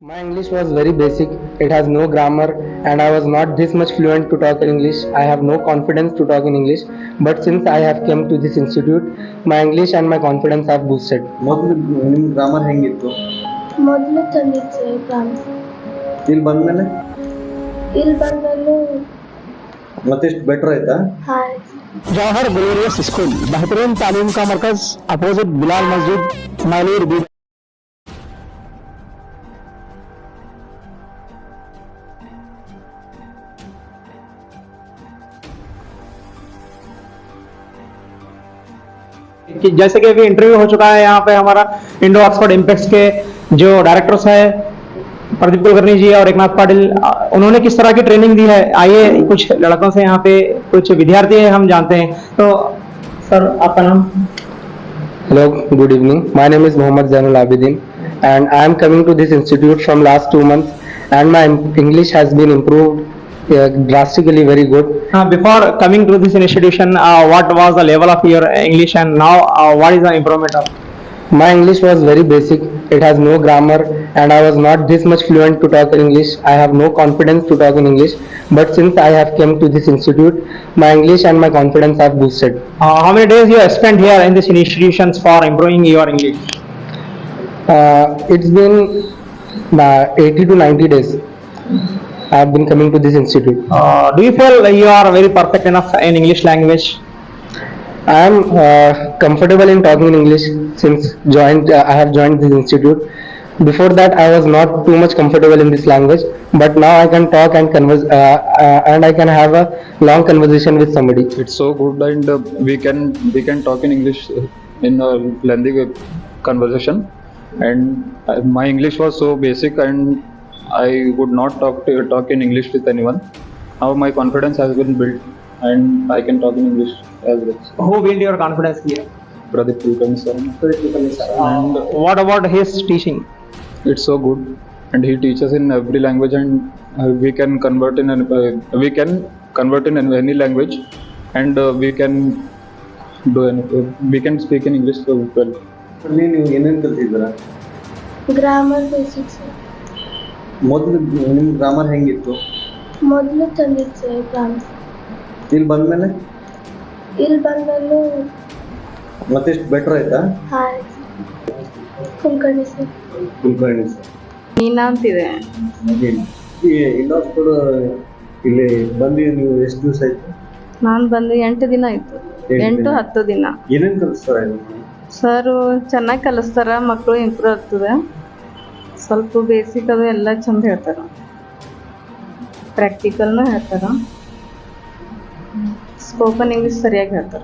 My English was very basic. It has no grammar, and I was not this much fluent to talk in English. I have no confidence to talk in English. But since I have come to this institute, my English and my confidence have boosted. ಮೊದಲು ನಿಮ್ಮ grammar ಹೆಂಗಿತ್ತು? ಮೊದಲು ತಂದಿದ್ದೆ France. ಇಲ್ಲಿ ಬಂದ್ಮೇಲೆ ಇಲ್ಲಿ ಬಂದಮೇಲೆ ಮತ್ತೆಷ್ಟು better ಆಯ್ತಾ? ಹಾಯ್. जौहर ग्लोरियस स्कूल बेहतरीन तालीम का मरकज अपोजिट बिलाल मस्जिद मालूर बी कि जैसे कि अभी इंटरव्यू हो चुका है यहाँ पे हमारा इंडो ऑक्सफोर्ड इम्पैक्ट्स के जो डायरेक्टर्स है प्रदीप कुलकर्णी जी और एकनाथ पाटिल, उन्होंने किस तरह की ट्रेनिंग दी है, आइए कुछ लड़कों से यहाँ पे कुछ विद्यार्थी है हम जानते हैं। तो सर आपका नाम? Hello, good evening. My name is Mohammad Zainul Abidin, and I am coming to this institute from last 2 months, and my English has been improved drastically, very good. Before coming to this institution, what was the level of your English, and now what is the improvement of? My English was very basic. It has no grammar, and I was not this much fluent to talk in English. I have no confidence to talk in English. But since I have come to this institute, my English and my confidence have boosted. How many days you have spent here in this institutions for improving your English? It's been 80 to 90 days. I have been coming to this institute. Do you feel you are very perfect enough in English language? I am comfortable in talking in English since I have joined this institute. Before that, I was not too much comfortable in this language, but now I can talk and converse, and I can have a long conversation with somebody. It's so good, and we can talk in English in a lengthy conversation. And my English was so basic, and I would not talk in English with anyone. Now my confidence has been built, and I can talk in English as well. Who built your confidence here? Pradeep Kulkarni sir. And what about his teaching? It's so good, and he teaches in every language, and we can convert in any language, and we can speak in English so well. ನೀವು ಏನೇನು ಕಲ್ತಿದ್ದೀರಾ? Grammar basics. ಮೊದಲು ನಿಮ್ಮ grammar ಹೆಂಗಿತ್ತು? ಮೊದಲು ತಂದಿದ್ದೆ France. ಇಲ್ಲಿ ಬಂದ್ಮೇಲೆ ಇಲ್ಲಿ ಬಂದಮೇಲೆ ಮತ್ತೆಷ್ಟು ಬೆಟರ್ ಆಯ್ತಾ? Hi. Kulkarni sir. Kulkarni sir. ನೀನಾ ಅಂತಿದೆ. ಈ ಇಂಡೋಸ್ಕೋಡ್ ಇಲ್ಲಿ ಬಂದು ನೀವು ಎಷ್ಟು ದಿವಸ ಆಯ್ತು? ನಾನು ಬಂದು 8 ದಿನ ಆಯ್ತು. 8-10 ದಿನ. ಏನೇನು ಕಲಿಸ್ತಾರೆ? ಸರ್ ಚೆನ್ನಾಗಿ ಕಲಿಸ್ತಾರ, ಮಕ್ಕಳು ಇಂಪ್ರೂವ್ ಆಗ್ತದೆ. ಸ್ವಲ್ಪ ಬೇಸಿಕ್ ಅದು ಎಲ್ಲ ಚಂದ ಹೇಳ್ತಾರ, ಪ್ರಾಕ್ಟಿಕಲ್ನೂ ಹೇಳ್ತಾರ, ಸ್ಪೋಕನ್ ಇಂಗ್ಲೀಷ್ ಸರಿಯಾಗಿ ಹೇಳ್ತಾರ.